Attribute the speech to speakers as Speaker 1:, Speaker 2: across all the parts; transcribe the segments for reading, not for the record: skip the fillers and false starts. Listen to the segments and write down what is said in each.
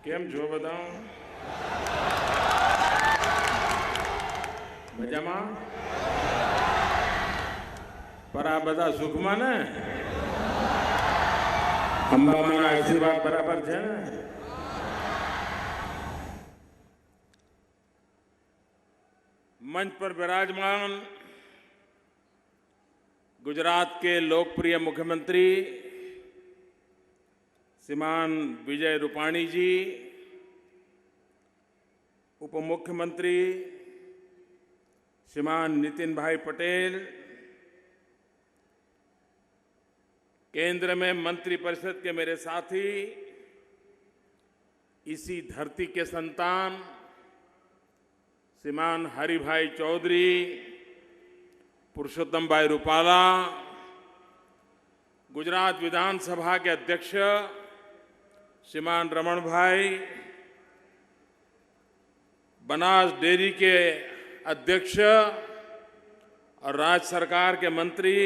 Speaker 1: કેમ છો બધા? મજામાં? પર આ બધા સુખમાં ને? અંબામાના આશીર્વાદ બરાબર છે ને? मंच पर विराजमान गुजरात के लोकप्रिय मुख्यमंत्री श्रीमान विजय रूपाणी जी, उप मुख्यमंत्री श्रीमान नितिन भाई पटेल, केंद्र में मंत्रिपरिषद के मेरे साथी, इसी धरती के संतान श्रीमान हरिभाई चौधरी, पुरुषोत्तम भाई रूपाला, गुजरात विधानसभा के अध्यक्ष श्रीमान रमण भाई, बनास डेयरी के अध्यक्ष और राज्य सरकार के मंत्री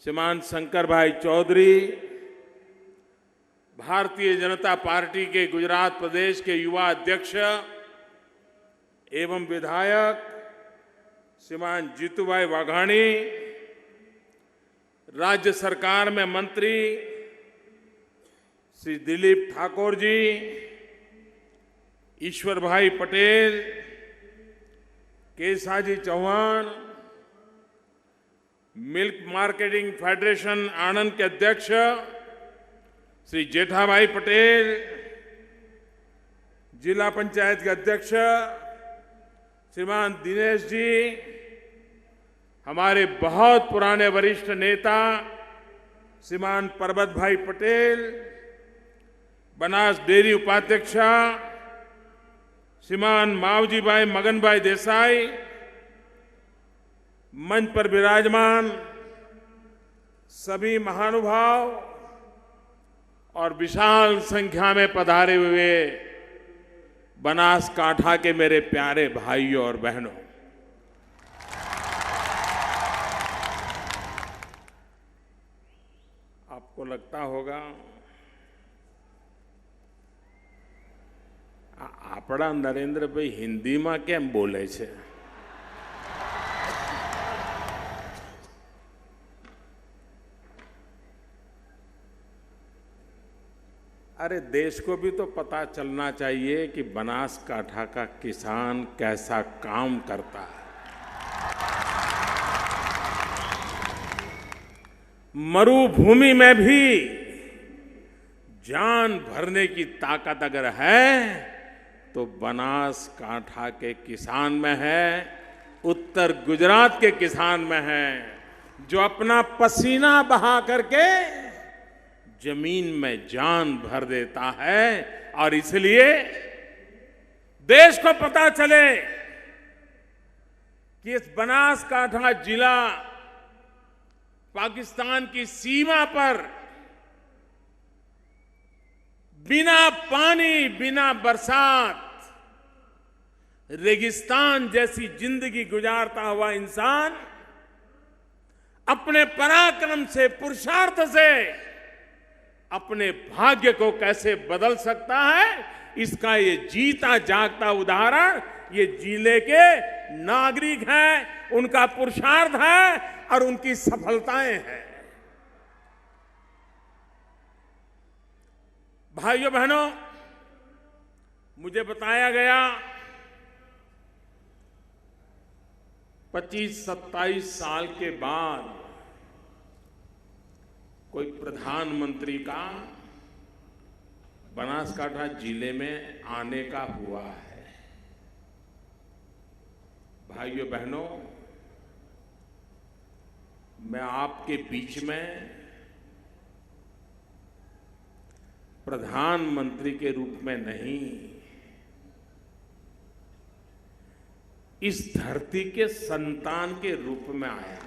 Speaker 1: श्रीमान शंकर भाई चौधरी, भारतीय जनता पार्टी के गुजरात प्रदेश के युवा अध्यक्ष एवं विधायक श्रीमान जीतूभाई वाघाणी, राज्य सरकार में मंत्री Shri Dilip Thakur ji, Ishwar bhai Patel, Kesaji Chauhan, milk marketing federation Anand के अध्यक्ष श्री जेठाभाई पटेल, जिला पंचायत के अध्यक्ष श्रीमान दिनेश जी, हमारे बहुत पुराने वरिष्ठ नेता श्रीमान परबत भाई पटेल, बनास डेयरी उपाध्यक्ष श्रीमान मावजी भाई मगन भाई देसाई, मंच पर विराजमान सभी महानुभाव और विशाल संख्या में पधारे हुए बनासकांठा के मेरे प्यारे भाइयों और बहनों, आपको लगता होगा આપણા નરેન્દ્રભાઈ હિન્દીમાં કેમ બોલે છે? अरे देश को भी तो पता चलना चाहिए कि बनासकांठा का किसान कैसा काम करता है। मरुभूमि में भी जान भरने की ताकत अगर है तो बनासकांठा के किसान में है, उत्तर गुजरात के किसान में है, जो अपना पसीना बहा करके जमीन में जान भर देता है। और इसलिए देश को पता चले कि इस बनासकांठा जिला पाकिस्तान की सीमा पर बिना पानी, बिना बरसात, रेगिस्तान जैसी जिंदगी गुजारता हुआ इंसान अपने पराक्रम से, पुरुषार्थ से अपने भाग्य को कैसे बदल सकता है, इसका ये जीता जागता उदाहरण ये जिले के नागरिक हैं, उनका पुरुषार्थ है और उनकी सफलताएं हैं। भाइयों बहनों, मुझे बताया गया 25-27 साल के बाद कोई प्रधानमंत्री का बनासकांठा जिले में आने का हुआ है। भाइयों बहनों, मैं आपके बीच में प्रधानमंत्री के रूप में नहीं, इस धरती के संतान के रूप में आया।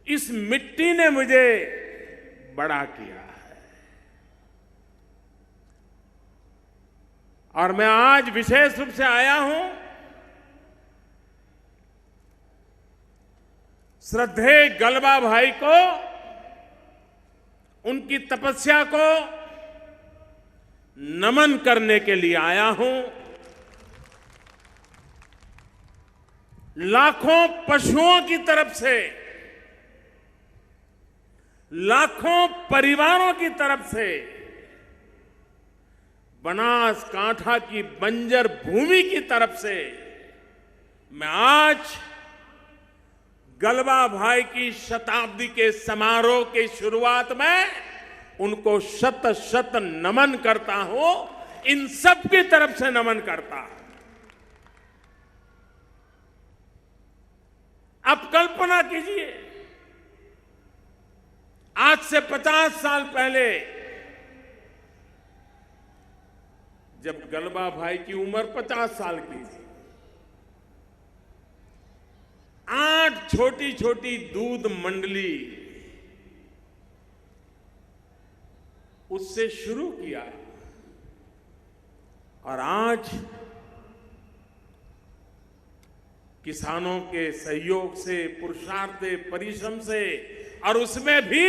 Speaker 1: इस मिट्टी ने मुझे बड़ा किया है और मैं आज विशेष रूप से आया हूं श्रद्धेय गलबा भाई को उनकी तपस्या को नमन करने के लिए आया हूं। लाखों पशुओं की तरफ से, लाखों परिवारों की तरफ से बनासकांठा की बंजर भूमि की तरफ से मैं आज गलबा भाई की शताब्दी के समारोह की शुरुआत में उनको शत शत नमन करता हूं। इन सब की तरफ से नमन करता हूं। आप कल्पना कीजिए, आज से 50 साल पहले जब गलबा भाई की उम्र 50 साल की थी, 8 छोटी छोटी दूध मंडली उससे शुरू किया और आज किसानों के सहयोग से, पुरुषार्थ, परिश्रम से, और उसमें भी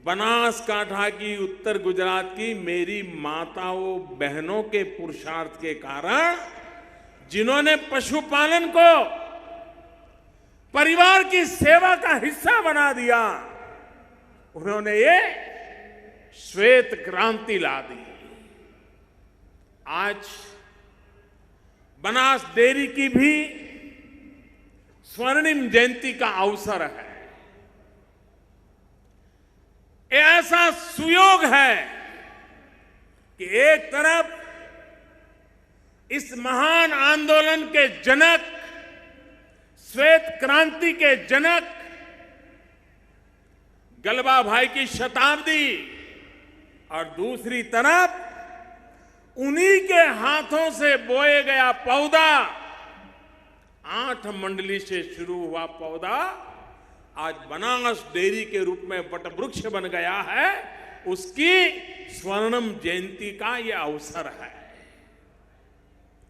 Speaker 1: बनासकांठा की, उत्तर गुजरात की मेरी माताओं बहनों के पुरुषार्थ के कारण, जिन्होंने पशुपालन को परिवार की सेवा का हिस्सा बना दिया, उन्होंने ये श्वेत क्रांति ला दी। आज बनास डेयरी की भी स्वर्णिम जयंती का अवसर है। ऐसा सुयोग है कि एक तरफ इस महान आंदोलन के जनक, श्वेत क्रांति के जनक गलबा भाई की शताब्दी, और दूसरी तरफ उन्हीं के हाथों से बोए गया पौधा, 8 मंडली से शुरू हुआ पौधा आज बनास डेयरी के रूप में वटवृक्ष बन गया है। उसकी स्वर्णिम जयंती का यह अवसर है।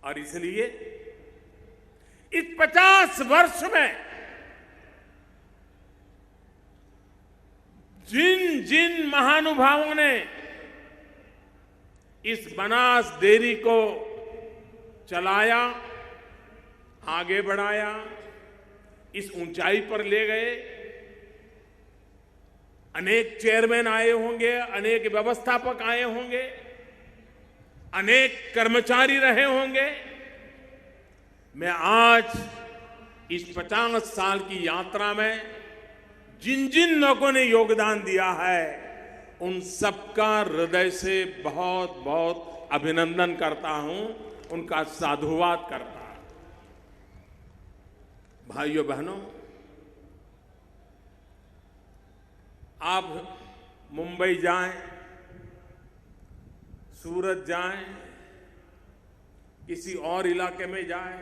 Speaker 1: और इसलिए इस 50 वर्ष में जिन जिन महानुभावों ने इस बनास डेयरी को चलाया, आगे बढ़ाया, इस ऊंचाई पर ले गए, अनेक चेयरमैन आए होंगे, अनेक व्यवस्थापक आए होंगे, अनेक कर्मचारी रहे होंगे। मैं आज इस 50 साल की यात्रा में जिन जिन लोगों ने योगदान दिया है, उन सबका हृदय से बहुत बहुत अभिनंदन करता हूं, उनका साधुवाद करता हूं। भाइयों बहनों, आप मुंबई जाएं, सूरत जाएं, किसी और इलाके में जाएं,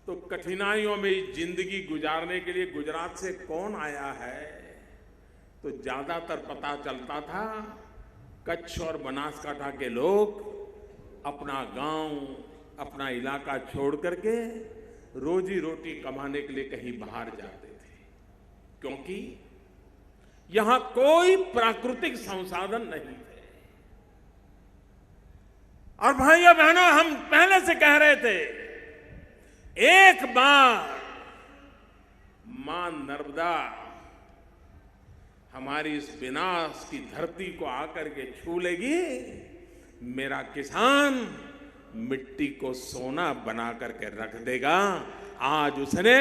Speaker 1: तो कठिनाइयों में जिंदगी गुजारने के लिए गुजरात से कौन आया है, तो ज्यादातर पता चलता था कच्छ और बनासकांठा के लोग अपना गांव, अपना इलाका छोड़ करके रोजी रोटी कमाने के लिए कहीं बाहर जाते थे, क्योंकि यहां कोई प्राकृतिक संसाधन नहीं थे। और भाइयों बहनों, हम पहले से कह रहे थे, एक बार मां नर्मदा हमारी इस विनाश की धरती को आकर के छू लेगी, मेरा किसान मिट्टी को सोना बना करके रख देगा। आज उसने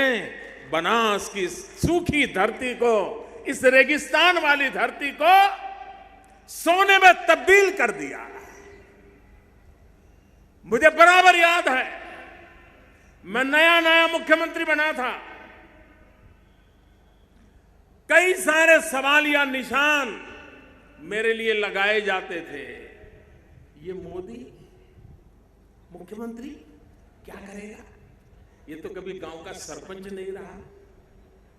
Speaker 1: बनास की सूखी धरती को, इस रेगिस्तान वाली धरती को सोने में तब्दील कर दिया। मुझे बराबर याद है, मैं नया नया मुख्यमंत्री बना था, कई सारे सवाल या निशान मेरे लिए लगाए जाते थे। ये मोदी मुख्यमंत्री क्या करेगा? ये तो कभी गांव का सरपंच नहीं रहा,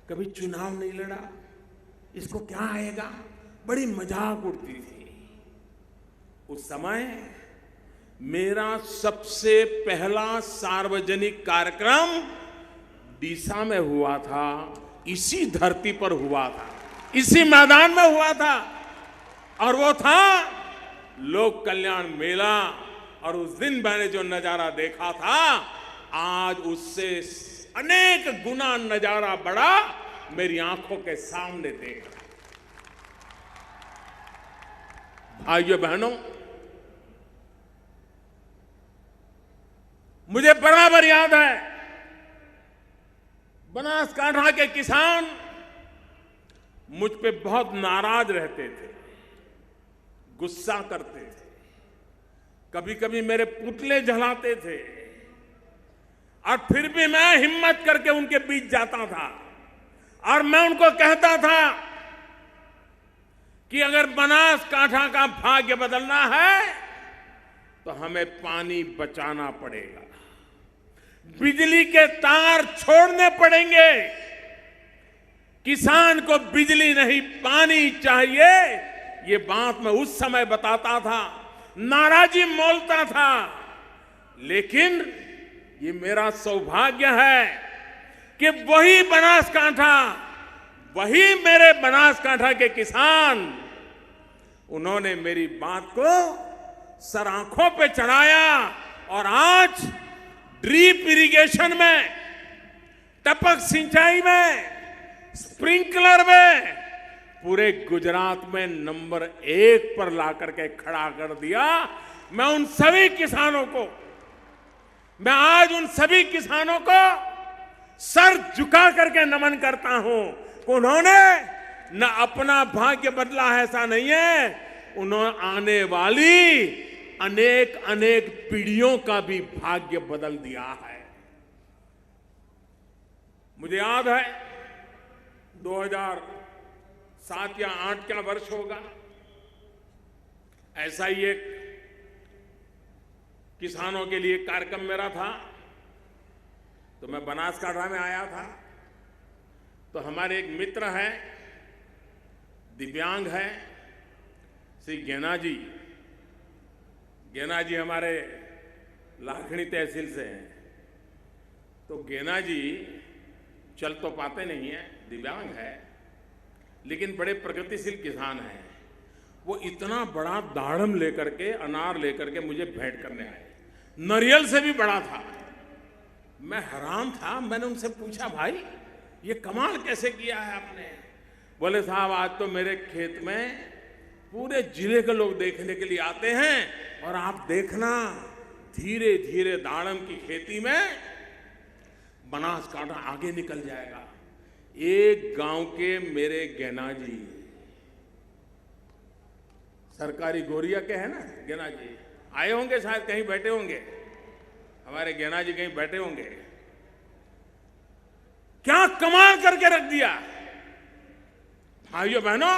Speaker 1: कभी चुनाव नहीं लड़ा, इसको क्या आएगा? बड़ी मजाक उड़ती थी। उस समय मेरा सबसे पहला सार्वजनिक कार्यक्रम डीसा में हुआ था, इसी धरती पर हुआ था, इसी मैदान में हुआ था और वो था लोक कल्याण मेला। और उस दिन मैंने जो नजारा देखा था, आज उससे अनेक गुना नजारा बड़ा मेरी आंखों के सामने देख रहा। भाइयों बहनों, मुझे बराबर याद है बनासकांठा के किसान मुझ पे बहुत नाराज रहते थे, गुस्सा करते थे, कभी कभी मेरे पुतले जलाते थे, और फिर भी मैं हिम्मत करके उनके बीच जाता था और मैं उनको कहता था कि अगर बनासकांठा का भाग्य बदलना है तो हमें पानी बचाना पड़ेगा, बिजली के तार छोड़ने पड़ेंगे, किसान को बिजली नहीं पानी चाहिए। ये बात मैं उस समय बताता था, नाराजी मोलता था, लेकिन ये मेरा सौभाग्य है कि वही बनासकांठा, वही मेरे बनासकांठा के किसान, उन्होंने मेरी बात को सर आंखों पे चढ़ाया और आज ड्रिप इरिगेशन में, टपक सिंचाई में, स्प्रिंकलर में पूरे गुजरात में नंबर 1 पर ला करके खड़ा कर दिया। मैं उन सभी किसानों को, मैं आज उन सभी किसानों को सर झुका करके नमन करता हूं। उन्होंने न अपना भाग्य बदला है, ऐसा नहीं है, उन्होंने आने वाली अनेक अनेक पीढ़ियों का भी भाग्य बदल दिया है। मुझे याद है 2007 या 2008 का वर्ष होगा, ऐसा ही एक किसानों के लिए कार्यक्रम मेरा था, तो मैं बनासकांठा में आया था। तो हमारे एक मित्र हैं, दिव्यांग हैं, श्री गेना जी। गेना जी हमारे लाखनी तहसील से हैं। तो गेना जी चल तो पाते नहीं हैं, दिव्यांग है, लेकिन बड़े प्रगतिशील किसान हैं। वो इतना बड़ा दाड़म लेकर के, अनार लेकर के मुझे भेंट करने आए, नारियल से भी बड़ा था। मैं हैरान था, मैंने उनसे पूछा, भाई ये कमाल कैसे किया है आपने? बोले साहब, आज तो मेरे खेत में पूरे जिले के लोग देखने के लिए आते हैं और आप देखना धीरे धीरे दाड़म की खेती में बनासकांठा आगे निकल जाएगा। एक गांव के मेरे गेना जी, सरकारी गोरिया के हैं ना गेना जी, आए होंगे, शायद कहीं बैठे होंगे, हमारे गेना जी कहीं बैठे होंगे। क्या कमाल करके रख दिया। भाइयों बहनों,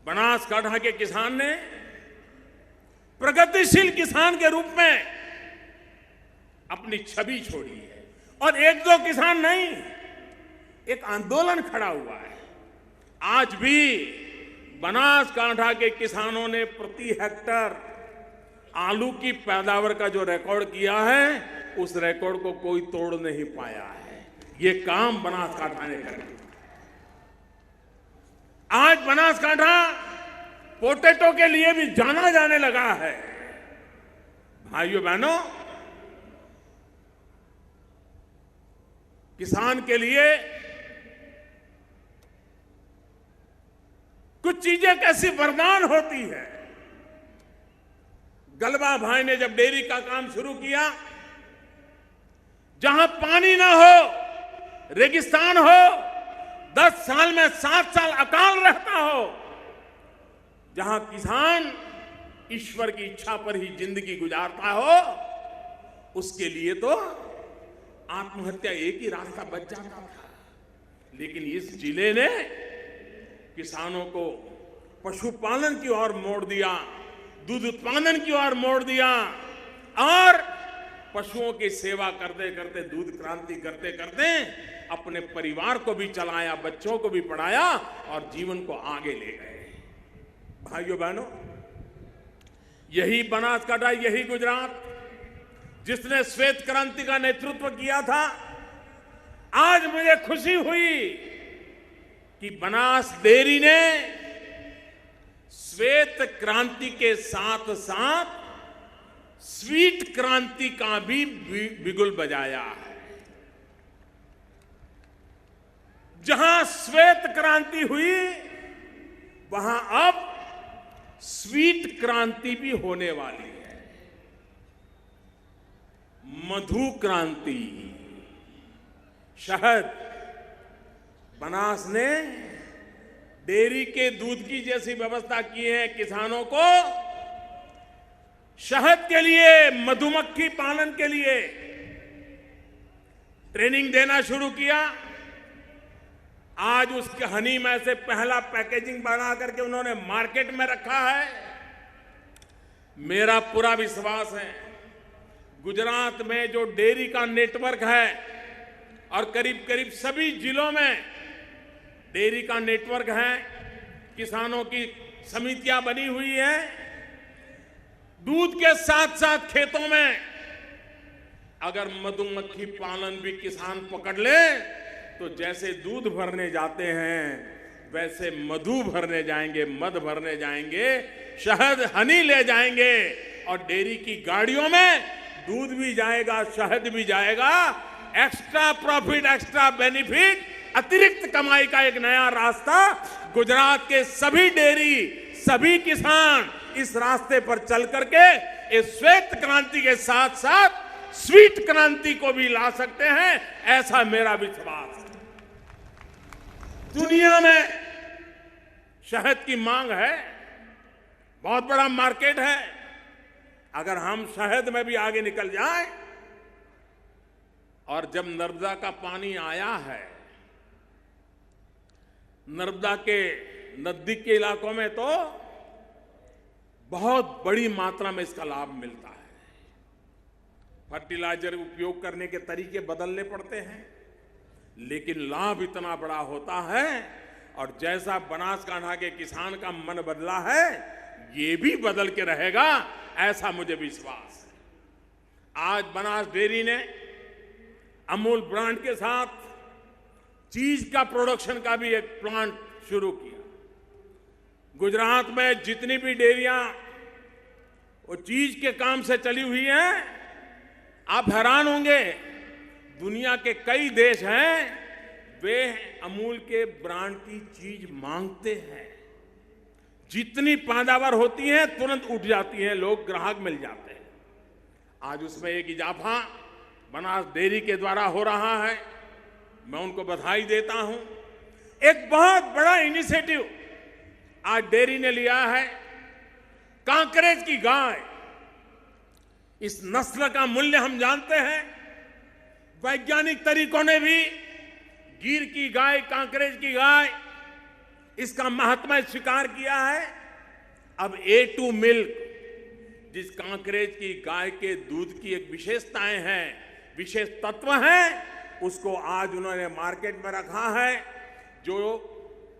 Speaker 1: बनासकांठा के किसान ने प्रगतिशील किसान के रूप में अपनी छवि छोड़ी है। और एक दो किसान नहीं, एक आंदोलन खड़ा हुआ है। आज भी बनासकांठा के किसानों ने प्रति हेक्टर आलू की पैदावार का जो रिकॉर्ड किया है, उस रिकॉर्ड को कोई तोड़ नहीं पाया है। ये काम बनासकांठा ने कर दिया। आज बनासकांठा पोटैटो के लिए भी जाना जाने लगा है। भाइयों बहनों, किसान के लिए कुछ चीजें कैसी वरदान होती है। गलबा भाई ने जब डेयरी का काम शुरू किया, जहां पानी ना हो, रेगिस्तान हो, 10 साल में 7 साल अकाल रहता हो, जहां किसान ईश्वर की इच्छा पर ही जिंदगी गुजारता हो, उसके लिए तो आत्महत्या एक ही रास्ता बच जाता था। लेकिन इस जिले ने किसानों को पशुपालन की ओर मोड़ दिया, दूध उत्पादन की ओर मोड़ दिया, और पशुओं की सेवा करते करते, दूध क्रांति करते करते अपने परिवार को भी चलाया, बच्चों को भी पढ़ाया और जीवन को आगे ले गए। भाइयों बहनों, यही बनासकांठा, यही गुजरात जिसने श्वेत क्रांति का नेतृत्व किया था, आज मुझे खुशी हुई कि बनास डेयरी ने श्वेत क्रांति के साथ साथ स्वीट क्रांति का भी बिगुल बजाया है। जहां श्वेत क्रांति हुई वहां अब स्वीट क्रांति भी होने वाली है। मधु क्रांति, शहद, बनास ने डेयरी के दूध की जैसी व्यवस्था की है। किसानों को शहद के लिए, मधुमक्खी पालन के लिए ट्रेनिंग देना शुरू किया। आज उसके हनी में से पहला पैकेजिंग बना करके उन्होंने मार्केट में रखा है। मेरा पूरा विश्वास है गुजरात में जो डेयरी का नेटवर्क है और करीब करीब सभी जिलों में डेयरी का नेटवर्क है, किसानों की समितियां बनी हुई हैं। दूध के साथ साथ खेतों में अगर मधुमक्खी पालन भी किसान पकड़ ले तो जैसे दूध भरने जाते हैं वैसे मधु भरने जाएंगे, मध भरने जाएंगे, शहद, हनी ले जाएंगे और डेयरी की गाड़ियों में दूध भी जाएगा, शहद भी जाएगा। एक्स्ट्रा प्रॉफिट, एक्स्ट्रा बेनिफिट, अतिरिक्त कमाई का एक नया रास्ता गुजरात के सभी डेयरी, सभी किसान इस रास्ते पर चल करके इस श्वेत क्रांति के साथ साथ स्वीट क्रांति को भी ला सकते हैं, ऐसा मेरा विश्वास है। दुनिया में शहद की मांग है, बहुत बड़ा मार्केट है। अगर हम शहद में भी आगे निकल जाएं, और जब नर्मदा का पानी आया है, नर्मदा के नजदीक के इलाकों में तो बहुत बड़ी मात्रा में इसका लाभ मिलता है। फर्टिलाइजर उपयोग करने के तरीके बदलने पड़ते हैं, लेकिन लाभ इतना बड़ा होता है। और जैसा बनासकांठा के किसान का मन बदला है, ये भी बदल के रहेगा, ऐसा मुझे विश्वास है। आज बनास डेयरी ने अमूल ब्रांड के साथ चीज का प्रोडक्शन का भी एक प्लांट शुरू किया। गुजरात में जितनी भी डेयरियां वो चीज के काम से चली हुई हैं, आप हैरान होंगे, दुनिया के कई देश हैं वे अमूल के ब्रांड की चीज मांगते हैं। जितनी पैदावार होती है तुरंत उठ जाती है, लोग ग्राहक मिल जाते हैं। आज उसमें एक इजाफा बनास डेयरी के द्वारा हो रहा है, मैं उनको बधाई देता हूं। एक बहुत बड़ा इनिशिएटिव आज डेयरी ने लिया है, कांकरेज की गाय। इस नस्ल का मूल्य हम जानते हैं, वैज्ञानिक तरीकों ने भी गिर की गाय, कांकरेज की गाय, इसका महत्व स्वीकार किया है। अब A2 मिल्क, जिस कांकरेज की गाय के दूध की एक विशेषताएं हैं, विशेष तत्व हैं, उसको आज उन्होंने मार्केट में रखा है। जो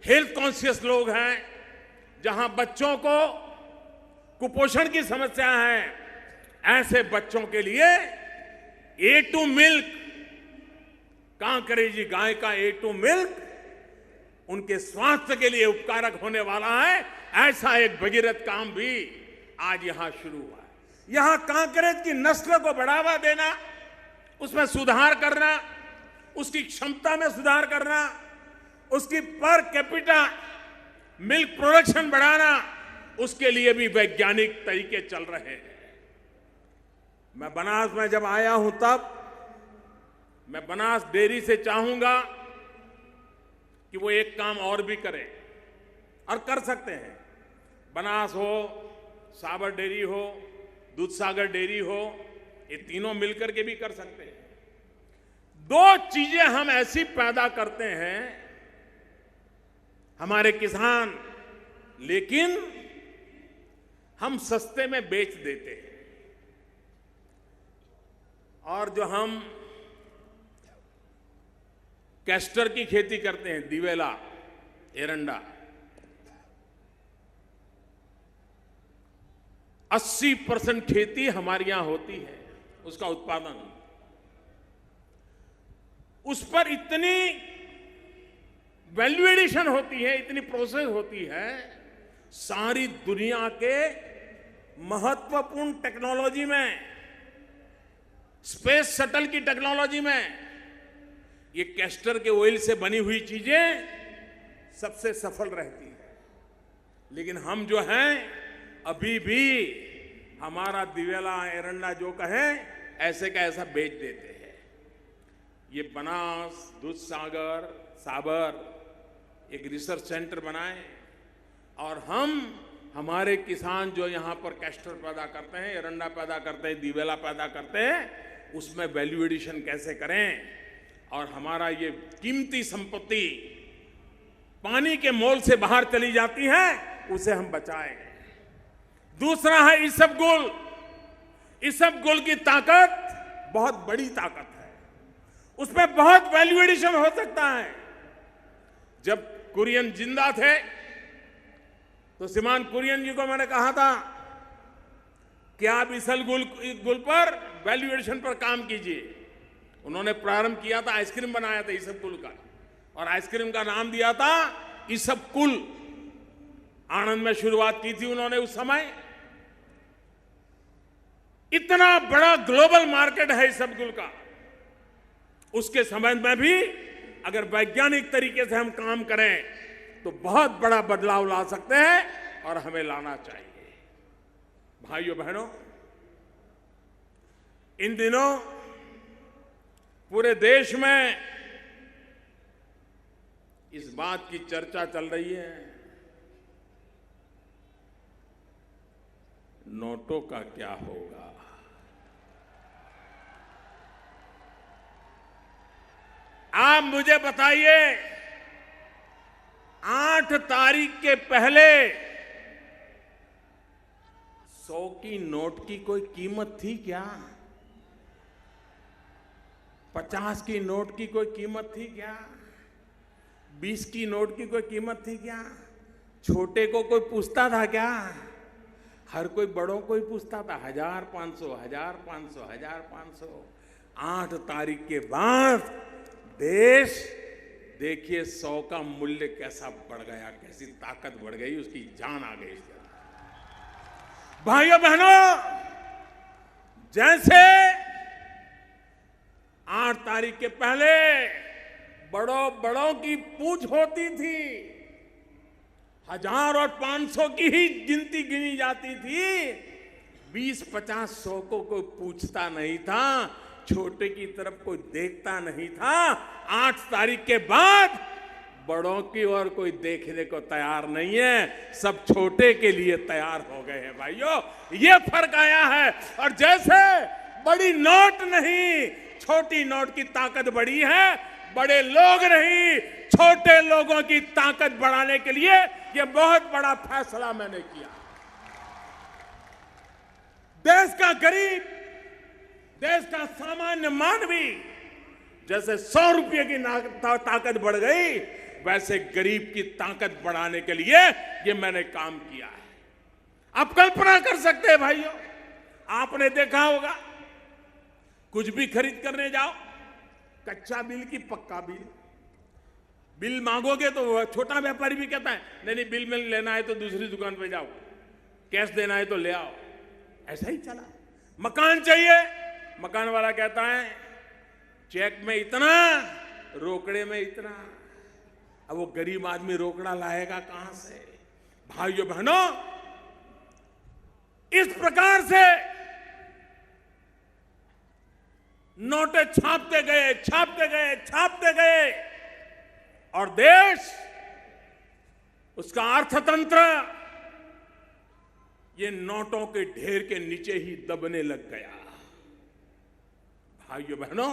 Speaker 1: हेल्थ कॉन्शियस लोग हैं, जहां बच्चों को कुपोषण की समस्या है, ऐसे बच्चों के लिए A2 मिल्क, कांकरेजी गाय का A2 मिल्क उनके स्वास्थ्य के लिए उपकारक होने वाला है। ऐसा एक भगीरथ काम भी आज यहां शुरू हुआ है। यहां कांकरेज की नस्ल को बढ़ावा देना, उसमें सुधार करना, उसकी क्षमता में सुधार करना, उसकी पर कैपिटा मिल्क प्रोडक्शन बढ़ाना, उसके लिए भी वैज्ञानिक तरीके चल रहे हैं। मैं बनास में जब आया हूं तब मैं बनास डेयरी से चाहूंगा कि वो एक काम और भी करें, और कर सकते हैं। बनास हो, साबर डेयरी हो, दूधसागर डेयरी हो, ये तीनों मिलकर के भी कर सकते हैं। दो चीजें हम ऐसी पैदा करते हैं हमारे किसान, लेकिन हम सस्ते में बेच देते हैं। और जो हम कैस्टर की खेती करते हैं, दिवेला, एरंडा, 80% खेती हमारे यहां होती है, उसका उत्पादन। उस पर इतनी वैल्यू एडिशन होती है, इतनी प्रोसेस होती है, सारी दुनिया के महत्वपूर्ण टेक्नोलॉजी में, स्पेस शटल की टेक्नोलॉजी में ये कैस्टर के ऑयल से बनी हुई चीजें सबसे सफल रहती है। लेकिन हम जो हैं अभी भी हमारा दिवेला एरंडा जो कहे ऐसे का ऐसा बेच देते हैं। ये बनास, दूधसागर, साबर एक रिसर्च सेंटर बनाए और हमारे किसान जो यहाँ पर कैस्टर पैदा करते हैं, एरंडा पैदा करते हैं, दिवेला पैदा करते हैं, उसमें वैल्यू एडिशन कैसे करें और हमारा ये कीमती संपत्ति पानी के मोल से बाहर चली जाती है उसे हम बचाएं। दूसरा है इसबगोल। इसबगोल की ताकत बहुत बड़ी ताकत है, उसमें बहुत वैल्यू एडिशन हो सकता है। जब कुरियन जिंदा थे तो श्रीमान कुरियन जी को मैंने कहा था कि आप इसबगोल पर वैल्यू एडिशन पर काम कीजिए। उन्होंने प्रारंभ किया था, आइसक्रीम बनाया था इसबगोल का और आइसक्रीम का नाम दिया था इसबकुल। आनंद में शुरुआत की थी उन्होंने उस समय। इतना बड़ा ग्लोबल मार्केट है इसबगोल का, उसके संबंध में भी अगर वैज्ञानिक तरीके से हम काम करें तो बहुत बड़ा बदलाव ला सकते हैं और हमें लाना चाहिए। भाइयों बहनों, इन दिनों पूरे देश में इस बात की चर्चा चल रही है, नोटों का क्या होगा। आप मुझे बताइए, 8 तारीख के पहले 100 की नोट की कोई कीमत थी क्या? 50 की नोट की कोई कीमत थी क्या? 20 की नोट की कोई कीमत थी क्या? छोटे को कोई पूछता था क्या? हर कोई बड़ों को ही पूछता था 1500, 1500, 1500। 8 तारीख के बाद देश देखिए 100 का मूल्य कैसा बढ़ गया, कैसी ताकत बढ़ गई, उसकी जान आ गई। भाइयों बहनों, जैसे 8 तारीख के पहले बड़ों की पूछ होती थी, 1000 और 500 की ही गिनती गिनी जाती थी, 20, 50, 100 को कोई पूछता नहीं था, छोटे की तरफ कोई देखता नहीं था। 8 तारीख के बाद बड़ों की ओर कोई देखने को तैयार नहीं है, सब छोटे के लिए तैयार हो गए हैं। भाइयों, ये फर्क आया है। और जैसे बड़ी नोट नहीं, छोटी नोट की ताकत बड़ी है, बड़े लोग नहीं, छोटे लोगों की ताकत बढ़ाने के लिए ये बहुत बड़ा फैसला मैंने किया। देश का गरीब, देश का सामान्य मानवी, जैसे 100 रुपये की ताकत बढ़ गई, वैसे गरीब की ताकत बढ़ाने के लिए ये मैंने काम किया है। आप कल्पना कर सकते हैं भाइयों, आपने देखा होगा कुछ भी खरीद करने जाओ, कच्चा बिल की पक्का बिल, बिल मांगोगे तो छोटा व्यापारी भी कहता है नहीं बिल में लेना है तो दूसरी दुकान पे जाओ, कैश देना है तो ले आओ। ऐसा ही चला। मकान चाहिए, मकान वाला कहता है चेक में इतना, रोकड़े में इतना। अब वो गरीब आदमी रोकड़ा लाएगा कहां से? भाइयों बहनों, इस प्रकार से नोटें छापते गए, छापते गए, छापते गए और देश, उसका अर्थतंत्र ये नोटों के ढेर के नीचे ही दबने लग गया। भाइयों बहनों,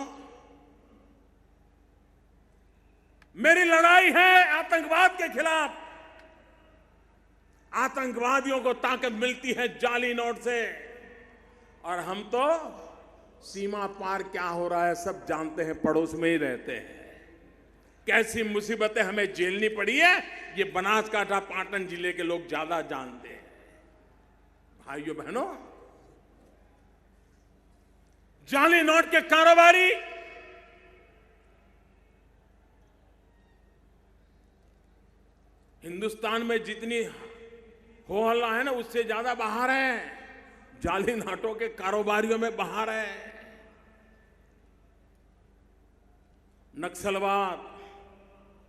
Speaker 1: मेरी लड़ाई है आतंकवाद के खिलाफ। आतंकवादियों को ताकत मिलती है जाली नोट से, और हम तो सीमा पार क्या हो रहा है सब जानते हैं, पड़ोस में ही रहते हैं। कैसी मुसीबतें हमें झेलनी पड़ी है ये बनासकांठा पाटन जिले के लोग ज्यादा जानते हैं। भाइयों बहनों, जाली नोट के कारोबारी हिंदुस्तान में जितनी हो हल्ला है ना, उससे ज्यादा बाहर है, जाली नोटों के कारोबारियों में बाहर है। नक्सलवाद,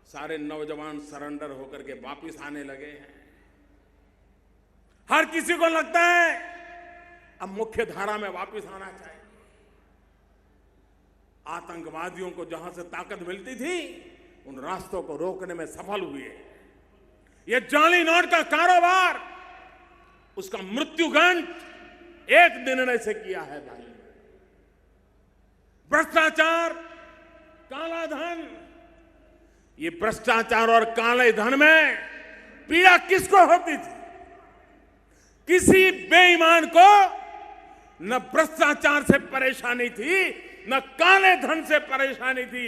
Speaker 1: सारे नौजवान सरेंडर होकर के वापस आने लगे हैं। हर किसी को लगता है अब मुख्य धारा में वापस आना चाहिए। आतंकवादियों को जहां से ताकत मिलती थी, उन रास्तों को रोकने में सफल हुए। ये जाली नोट का कारोबार, उसका मृत्युगंठ एक निर्णय से किया है भाई। भ्रष्टाचार, काला धन, ये भ्रष्टाचार और काले धन में पीड़ा किसको होती थी? किसी बेईमान को न भ्रष्टाचार से परेशानी थी, न काले धन से परेशानी थी।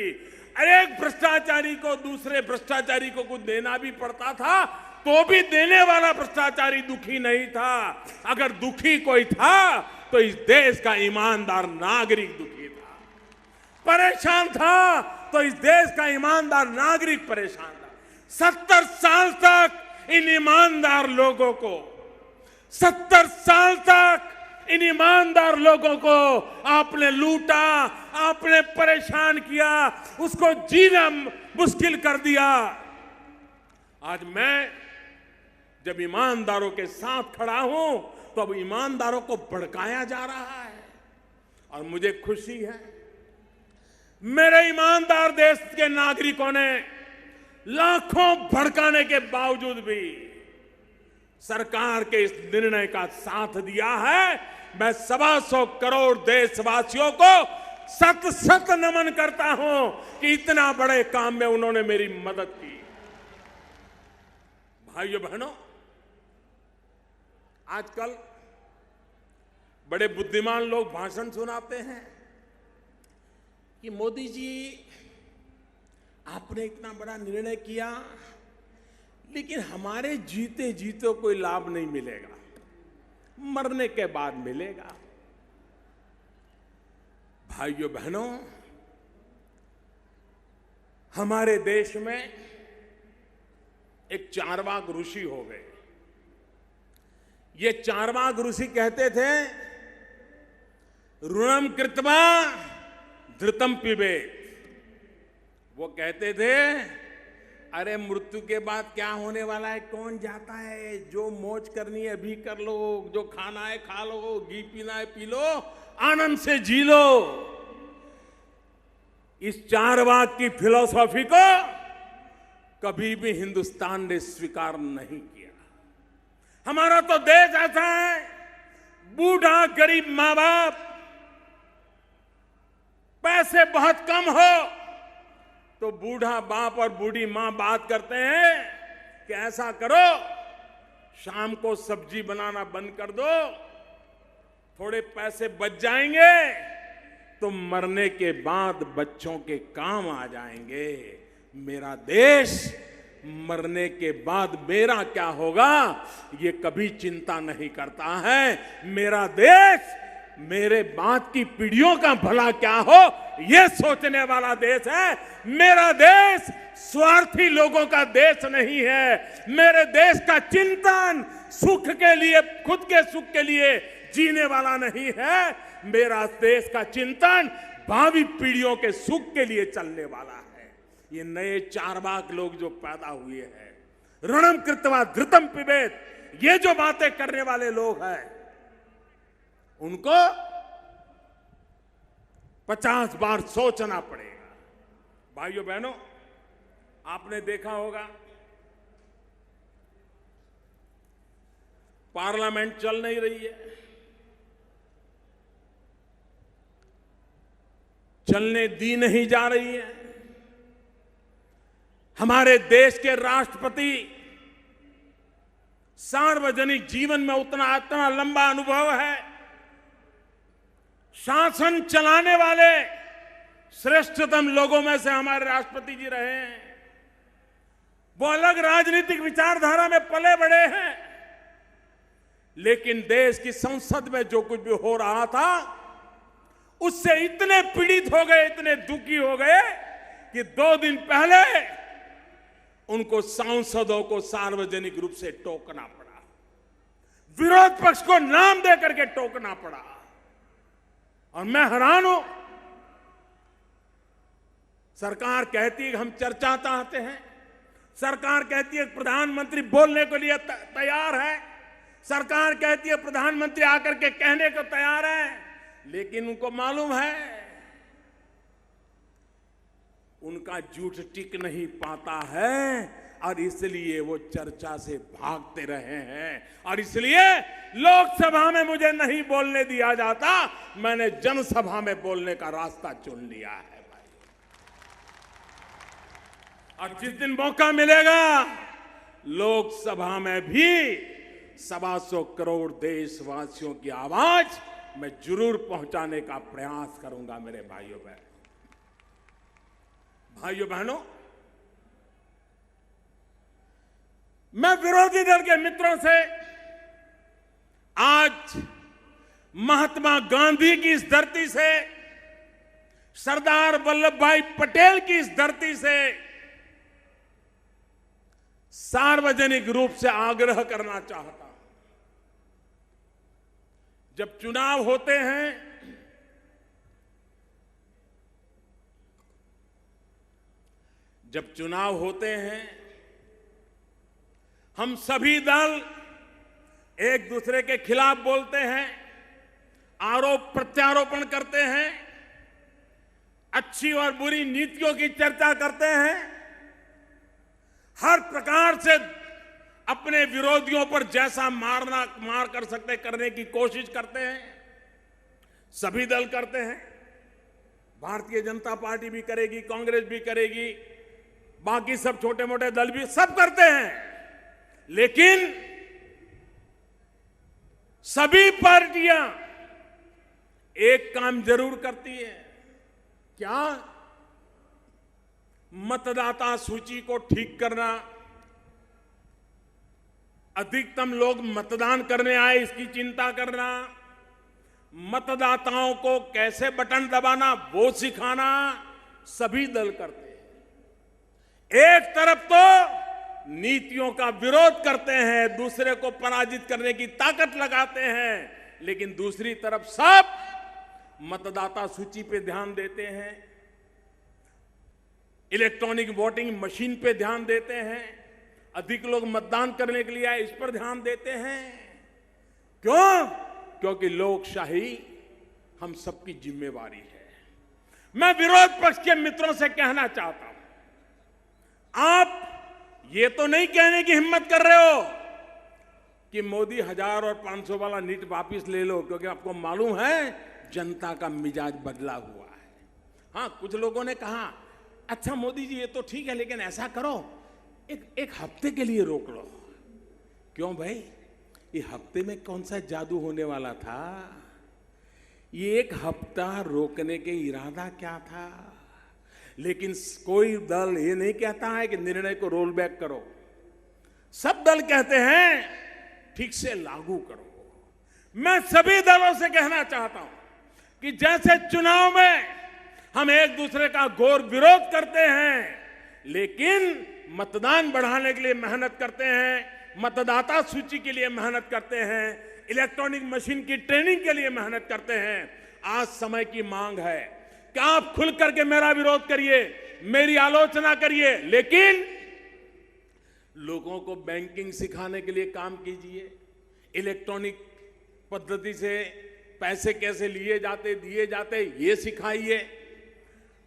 Speaker 1: एक भ्रष्टाचारी को दूसरे भ्रष्टाचारी को कुछ देना भी पड़ता था, तो भी देने वाला भ्रष्टाचारी दुखी नहीं था। अगर दुखी कोई था तो इस देश का ईमानदार नागरिक दुखी था। परेशान था तो इस देश का ईमानदार नागरिक परेशान था। 70 साल तक इन ईमानदार लोगों को, 70 साल तक इन ईमानदार लोगों को आपने लूटा, आपने परेशान किया, उसको जीना मुश्किल कर दिया। आज मैं जब ईमानदारों के साथ खड़ा हूं तो अब ईमानदारों को भड़काया जा रहा है और मुझे खुशी है। मेरे ईमानदार देश के नागरिकों ने लाखों भड़काने के बावजूद भी सरकार के इस निर्णय का साथ दिया है। मैं 125 करोड़ देशवासियों को सत सत नमन करता हूं कि इतना बड़े काम में उन्होंने मेरी मदद की। भाइयों बहनों, आजकल बड़े बुद्धिमान लोग भाषण सुनाते हैं कि मोदी जी आपने इतना बड़ा निर्णय किया, लेकिन हमारे जीते जीते कोई लाभ नहीं मिलेगा, मरने के बाद मिलेगा। भाइयों बहनों, हमारे देश में एक चारवाक ऋषि हो गए। ये चारवाक ऋषि कहते थे, ऋणम कृत्वा धृतम पिबेत। वो कहते थे, अरे मृत्यु के बाद क्या होने वाला है कौन जाता है, जो मौज करनी है अभी कर लो, जो खाना है खा लो, घी पीना है पी लो, आनंद से जी लो। इस चारवाक की फिलॉसफी को कभी भी हिंदुस्तान ने स्वीकार नहीं किया। हमारा तो देश ऐसा है, बूढ़ा गरीब मां बाप, पैसे बहुत कम हो तो बूढ़ा बाप और बूढ़ी मां बात करते हैं कि ऐसा करो, शाम को सब्जी बनाना बंद कर दो, थोड़े पैसे बच जाएंगे तो मरने के बाद बच्चों के काम आ जाएंगे। मेरा देश मरने के बाद मेरा क्या होगा ये कभी चिंता नहीं करता है। मेरा देश मेरे बाद की पीढ़ियों का भला क्या हो ये सोचने वाला देश है। मेरा देश स्वार्थी लोगों का देश नहीं है। मेरे देश का चिंतन सुख के लिए, खुद के सुख के लिए जीने वाला नहीं है। मेरा देश का चिंतन भावी पीढ़ियों के सुख के लिए चलने वाला है। ये नए चारवाक लोग जो पैदा हुए हैं, ऋणम कृत्वा धृतम पिबेत, ये जो बातें करने वाले लोग हैं, उनको 50 बार सोचना पड़ेगा। भाइयों बहनों, आपने देखा होगा पार्लियामेंट चल नहीं रही है, चलने दी नहीं जा रही है। हमारे देश के राष्ट्रपति सार्वजनिक जीवन में उतना लंबा अनुभव है, शासन चलाने वाले श्रेष्ठतम लोगों में से हमारे राष्ट्रपति जी रहे हैं। वो अलग राजनीतिक विचारधारा में पले बड़े हैं, लेकिन देश की संसद में जो कुछ भी हो रहा था उससे इतने पीड़ित हो गए, इतने दुखी हो गए कि 2 दिन पहले उनको सांसदों को सार्वजनिक रूप से टोकना पड़ा, विरोध पक्ष को नाम देकर के टोकना पड़ा। और मैं हैरान हूं, सरकार कहती है कि हम चर्चा चाहते हैं, सरकार कहती है प्रधानमंत्री बोलने के लिए तैयार है, सरकार कहती है प्रधानमंत्री आकर के कहने को तैयार है, लेकिन उनको मालूम है उनका झूठ टिक नहीं पाता है और इसलिए वो चर्चा से भागते रहे हैं। और इसलिए लोकसभा में मुझे नहीं बोलने दिया जाता, मैंने जनसभा में बोलने का रास्ता चुन लिया है भाई। और जिस दिन मौका मिलेगा लोकसभा में भी 125 करोड़ देशवासियों की आवाज मैं जरूर पहुंचाने का प्रयास करूंगा। मेरे भाइयों बहनों, मैं विरोधी दल के मित्रों से आज महात्मा गांधी की इस धरती से, सरदार वल्लभ भाई पटेल की इस धरती से सार्वजनिक रूप से आग्रह करना चाहता हूं। जब चुनाव होते हैं हम सभी दल एक दूसरे के खिलाफ बोलते हैं, आरोप प्रत्यारोपण करते हैं, अच्छी और बुरी नीतियों की चर्चा करते हैं, हर प्रकार से अपने विरोधियों पर जैसा मार कर सकते करने की कोशिश करते हैं। सभी दल करते हैं, भारतीय जनता पार्टी भी करेगी, कांग्रेस भी करेगी, बाकी सब छोटे मोटे दल भी सब करते हैं। लेकिन सभी पार्टियां एक काम जरूर करती है, क्या? मतदाता सूची को ठीक करना, अधिकतम लोग मतदान करने आए इसकी चिंता करना, मतदाताओं को कैसे बटन दबाना वो सिखाना सभी दल करते हैं। एक तरफ तो नीतियों का विरोध करते हैं, दूसरे को पराजित करने की ताकत लगाते हैं, लेकिन दूसरी तरफ सब मतदाता सूची पे ध्यान देते हैं, इलेक्ट्रॉनिक वोटिंग मशीन पे ध्यान देते हैं, अधिक लोग मतदान करने के लिए आए इस पर ध्यान देते हैं। क्यों? क्योंकि लोकशाही हम सबकी जिम्मेवारी है। मैं विरोध पक्ष के मित्रों से कहना चाहता हूं, आप ये तो नहीं कहने की हिम्मत कर रहे हो कि मोदी 1000 और 500 वाला नीट वापिस ले लो, क्योंकि आपको मालूम है जनता का मिजाज बदला हुआ है। हां, कुछ लोगों ने कहा अच्छा मोदी जी ये तो ठीक है, लेकिन ऐसा करो एक हफ्ते के लिए रोक लो। क्यों भाई? ये हफ्ते में कौन सा जादू होने वाला था? ये एक हफ्ता रोकने के इरादा क्या था? लेकिन कोई दल ये नहीं कहता है कि निर्णय को रोल बैक करो, सब दल कहते हैं ठीक से लागू करो। मैं सभी दलों से कहना चाहता हूं कि जैसे चुनाव में हम एक दूसरे का घोर विरोध करते हैं, लेकिन मतदान बढ़ाने के लिए मेहनत करते हैं, मतदाता सूची के लिए मेहनत करते हैं, इलेक्ट्रॉनिक मशीन की ट्रेनिंग के लिए मेहनत करते हैं। आज समय की मांग है कि आप खुल करके मेरा विरोध करिए, मेरी आलोचना करिए, लेकिन लोगों को बैंकिंग सिखाने के लिए काम कीजिए, इलेक्ट्रॉनिक पद्धति से पैसे कैसे लिए जाते दिए जाते ये सिखाइए।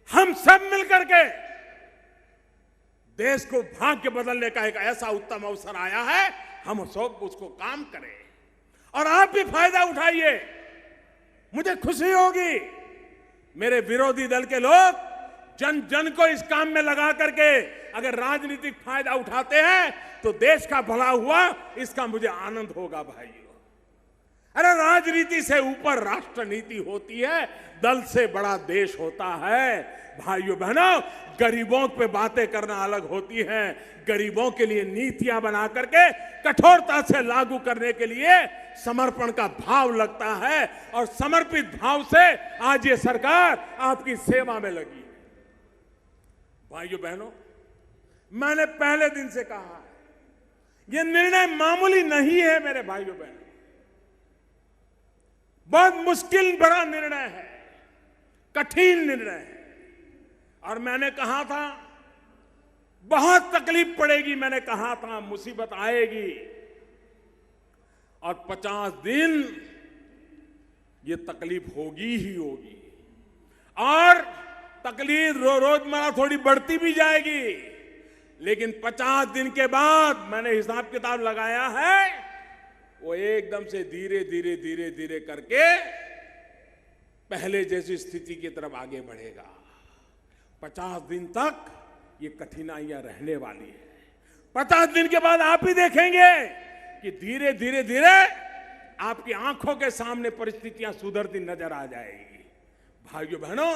Speaker 1: हम सब मिलकर के देश को भाग्य बदलने का एक ऐसा उत्तम अवसर आया है, हम सब उसको काम करें और आप भी फायदा उठाइए। मुझे खुशी होगी मेरे विरोधी दल के लोग जन जन को इस काम में लगा करके अगर राजनीतिक फायदा उठाते हैं तो देश का भला हुआ, इसका मुझे आनंद होगा भाइयों। अरे राजनीति से ऊपर राष्ट्र नीति होती है, दल से बड़ा देश होता है। भाइयों बहनों, गरीबों पे बातें करना अलग होती है, गरीबों के लिए नीतियां बना करके कठोरता से लागू करने के लिए समर्पण का भाव लगता है, और समर्पित भाव से आज ये सरकार आपकी सेवा में लगी है। भाइयों बहनों, मैंने पहले दिन से कहा है, यह निर्णय मामूली नहीं है मेरे भाइयों बहनों, बहुत मुश्किल बड़ा निर्णय है, कठिन निर्णय है। और मैंने कहा था बहुत तकलीफ पड़ेगी, मैंने कहा था मुसीबत आएगी, और 50 दिन ये तकलीफ होगी ही होगी, और तकलीफ रोजमर्रा थोड़ी बढ़ती भी जाएगी, लेकिन 50 दिन के बाद मैंने हिसाब किताब लगाया है, वो एकदम से धीरे धीरे धीरे धीरे करके पहले जैसी स्थिति की तरफ आगे बढ़ेगा। 50 दिन तक ये कठिनाइयां रहने वाली है। 50 दिन के बाद आप ही देखेंगे कि धीरे धीरे धीरे आपकी आंखों के सामने परिस्थितियां सुधरती नजर आ जाएगी। भाइयों बहनों,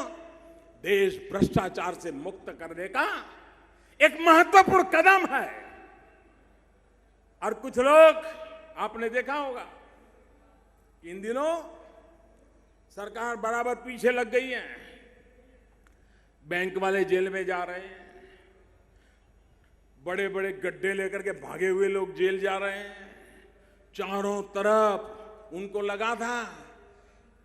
Speaker 1: देश भ्रष्टाचार से मुक्त करने का एक महत्वपूर्ण कदम है। और कुछ लोग, आपने देखा होगा इन दिनों सरकार बराबर पीछे लग गई है, बैंक वाले जेल में जा रहे हैं, बड़े बड़े गड्ढे लेकर के भागे हुए लोग जेल जा रहे हैं, चारों तरफ उनको लगा था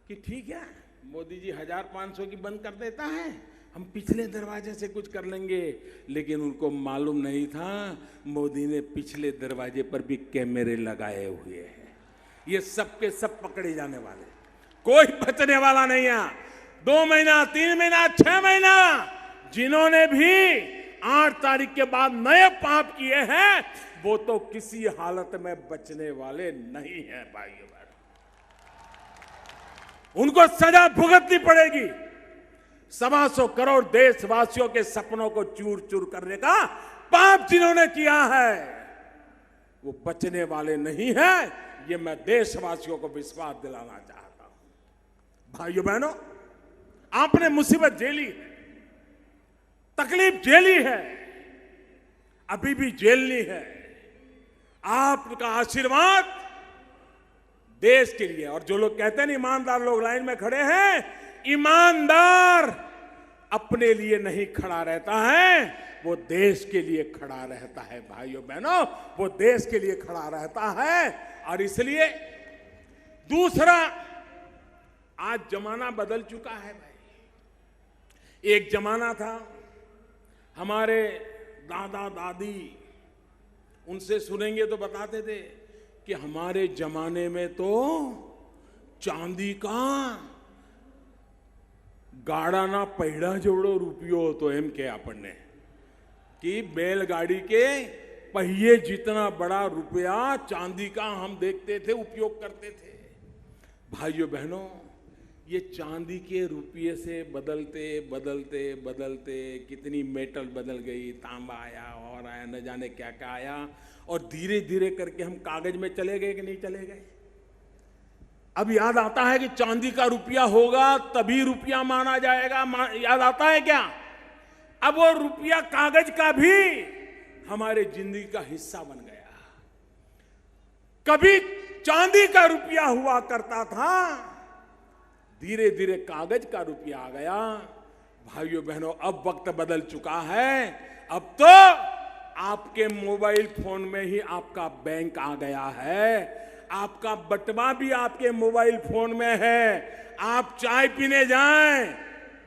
Speaker 1: कि ठीक है मोदी जी 1500 की बंद कर देता है, हम पिछले दरवाजे से कुछ कर लेंगे, लेकिन उनको मालूम नहीं था मोदी ने पिछले दरवाजे पर भी कैमरे लगाए हुए हैं। ये सब के सब पकड़े जाने वाले, कोई बचने वाला नहीं है। 2 महीना, 3 महीना, 6 महीना, जिन्होंने भी 8 तारीख के बाद नए पाप किए हैं वो तो किसी हालत में बचने वाले नहीं है भाइयों बहनों, उनको सजा भुगतनी पड़ेगी। 125 करोड़ देशवासियों के सपनों को चूर चूर करने का पाप जिन्होंने किया है वो बचने वाले नहीं है, ये मैं देशवासियों को विश्वास दिलाना चाहता हूं। भाइयों बहनों, आपने मुसीबत झेली है, तकलीफ झेली है, अभी भी झेलनी है। आपका आशीर्वाद देश के लिए, और जो लोग कहते हैं ईमानदार लोग लाइन में खड़े हैं, ईमानदार अपने लिए नहीं खड़ा रहता है, वो देश के लिए खड़ा रहता है। भाइयों बहनों, वो देश के लिए खड़ा रहता है। और इसलिए दूसरा, आज जमाना बदल चुका है भाई। एक जमाना था, हमारे दादा दादी, उनसे सुनेंगे तो बताते थे कि हमारे जमाने में तो चांदी का गाड़ा पहिड़ा जोड़ो रुपयो तो एम के आपने कि बैलगाड़ी के पहिए जितना बड़ा रुपया चांदी का हम देखते थे, उपयोग करते थे। भाइयों बहनों, ये चांदी के रुपये से बदलते बदलते बदलते कितनी मेटल बदल गई, तांबा आया और आया, न जाने क्या क्या आया, और धीरे धीरे करके हम कागज में चले गए कि नहीं चले गए। अब याद आता है कि चांदी का रुपया होगा तभी रुपया माना जाएगा, याद आता है क्या? अब वो रुपया कागज का भी हमारे जिंदगी का हिस्सा बन गया। कभी चांदी का रुपया हुआ करता था, धीरे धीरे कागज का रुपया आ गया। भाइयों बहनों, अब वक्त बदल चुका है। अब तो आपके मोबाइल फोन में ही आपका बैंक आ गया है, आपका बटवा भी आपके मोबाइल फोन में है। आप चाय पीने जाएं,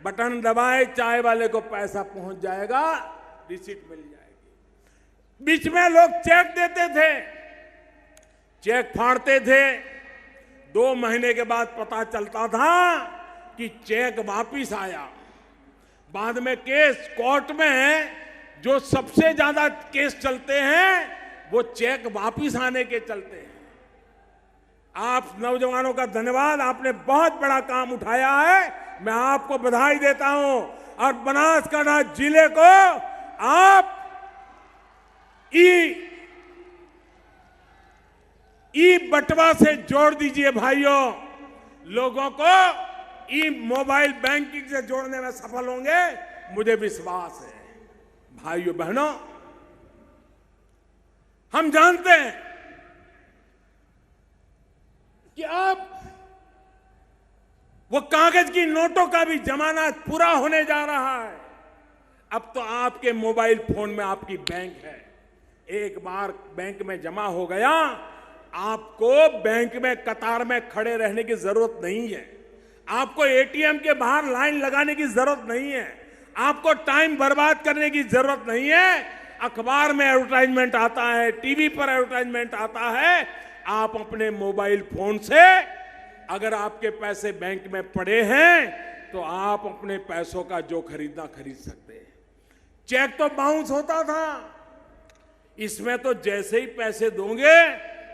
Speaker 1: बटन दबाए, चाय वाले को पैसा पहुंच जाएगा, रिसीट मिल जाएगी। बीच में लोग चेक देते थे, चेक फाड़ते थे, 2 महीने के बाद पता चलता था कि चेक वापिस आया। बाद में केस कोर्ट में जो सबसे ज्यादा केस चलते हैं वो चेक वापिस आने के चलते हैं। आप नौजवानों का धन्यवाद, आपने बहुत बड़ा काम उठाया है, मैं आपको बधाई देता हूं। और बनासकांठा जिले को आप ई बटवा से जोड़ दीजिए भाइयों। लोगों को ई मोबाइल बैंकिंग से जोड़ने में सफल होंगे, मुझे विश्वास है। भाइयों बहनों, हम जानते हैं कि अब वो कागज की नोटों का भी जमाना पूरा होने जा रहा है। अब तो आपके मोबाइल फोन में आपकी बैंक है। एक बार बैंक में जमा हो गया, आपको बैंक में कतार में खड़े रहने की जरूरत नहीं है। आपको एटीएम के बाहर लाइन लगाने की जरूरत नहीं है। आपको टाइम बर्बाद करने की जरूरत नहीं है। अखबार में एडवर्टाइजमेंट आता है, टीवी पर एडवर्टाइजमेंट आता है। आप अपने मोबाइल फोन से अगर आपके पैसे बैंक में पड़े हैं तो आप अपने पैसों का जो खरीदना खरीद सकते हैं। चेक तो बाउंस होता था, इसमें तो जैसे ही पैसे दोगे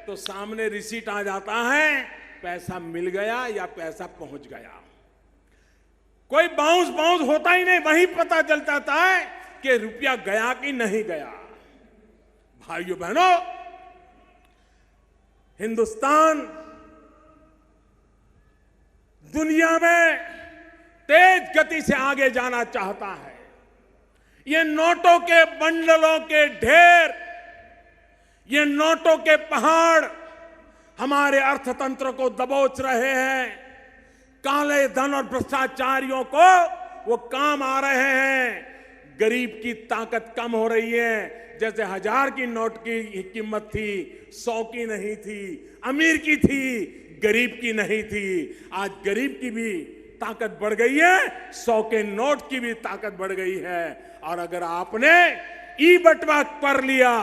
Speaker 1: तो सामने रिसीट आ जाता है, पैसा मिल गया या पैसा पहुंच गया। कोई बाउंस होता ही नहीं, वहीं पता चल जाता है कि रुपया गया कि नहीं गया। भाइयों बहनों, हिंदुस्तान दुनिया में तेज गति से आगे जाना चाहता है। ये नोटों के बंडलों के ढेर, ये नोटों के पहाड़ हमारे अर्थतंत्र को दबोच रहे हैं। काले धन और भ्रष्टाचारियों को वो काम आ रहे हैं। गरीब की ताकत कम हो रही है। जैसे 1000 की नोट की कीमत थी, 100 की नहीं थी, अमीर की थी, गरीब की नहीं थी। आज गरीब की भी ताकत बढ़ गई है, 100 के नोट की भी ताकत बढ़ गई है। और अगर आपने ई बटवा कर लिया,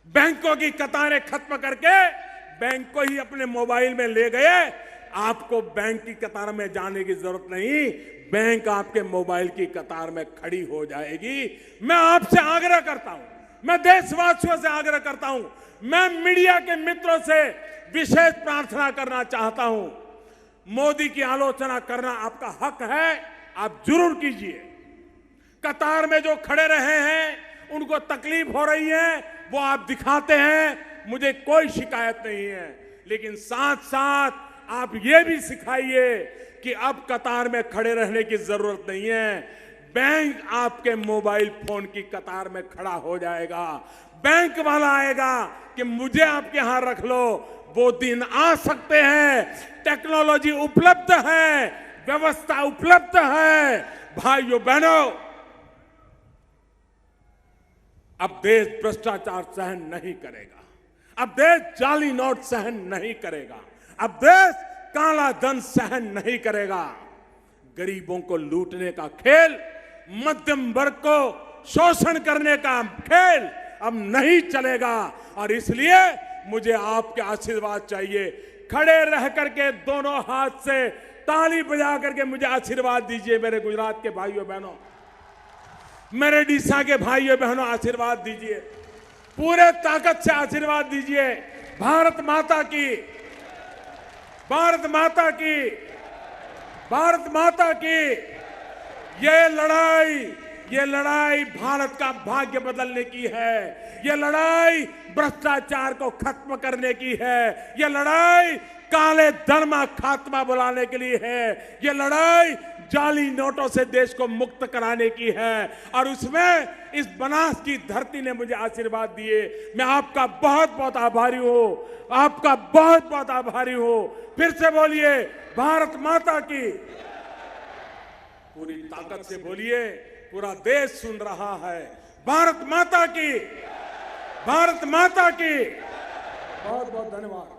Speaker 1: बैंकों की कतारें खत्म करके बैंक को ही अपने मोबाइल में ले गए, आपको बैंक की कतार में जाने की जरूरत नहीं, बैंक आपके मोबाइल की कतार में खड़ी हो जाएगी। मैं आपसे आग्रह करता हूं, मैं देशवासियों से आग्रह करता हूं, मैं मीडिया के मित्रों से विशेष प्रार्थना करना चाहता हूं। मोदी की आलोचना करना आपका हक है, आप जरूर कीजिए। कतार में जो खड़े रहे हैं, उनको तकलीफ हो रही है, वो आप दिखाते हैं, मुझे कोई शिकायत नहीं है। लेकिन साथ साथ आप ये भी सिखाइए कि अब कतार में खड़े रहने की जरूरत नहीं है। बैंक आपके मोबाइल फोन की कतार में खड़ा हो जाएगा। बैंक वाला आएगा कि मुझे आपके यहां रख लो। वो दिन आ सकते हैं। टेक्नोलॉजी उपलब्ध है, व्यवस्था उपलब्ध है। भाइयों बहनों, अब देश भ्रष्टाचार सहन नहीं करेगा। अब देश जाली नोट सहन नहीं करेगा। अब देश काला धन सहन नहीं करेगा। गरीबों को लूटने का खेल, मध्यम वर्ग को शोषण करने का खेल अब नहीं चलेगा। और इसलिए मुझे आपके आशीर्वाद चाहिए। खड़े रह करके दोनों हाथ से ताली बजा करके मुझे आशीर्वाद दीजिए। मेरे गुजरात के भाइयों बहनों, मेरे डीसा के भाइयों बहनों, आशीर्वाद दीजिए। पूरे ताकत से आशीर्वाद दीजिए। भारत माता की, भारत माता की, भारत माता की। ये लड़ाई भारत का भाग्य बदलने की है। ये लड़ाई भ्रष्टाचार को खत्म करने की है। ये लड़ाई काले धन का खात्मा बुलाने के लिए है। ये लड़ाई जाली नोटों से देश को मुक्त कराने की है। और उसमें इस बनास की धरती ने मुझे आशीर्वाद दिए। मैं आपका बहुत बहुत आभारी हूं, आपका बहुत बहुत आभारी हूं। फिर से बोलिए, भारत माता की। पूरी ताकत से बोलिए, पूरा देश सुन रहा है। भारत माता की, भारत माता की। बहुत बहुत धन्यवाद।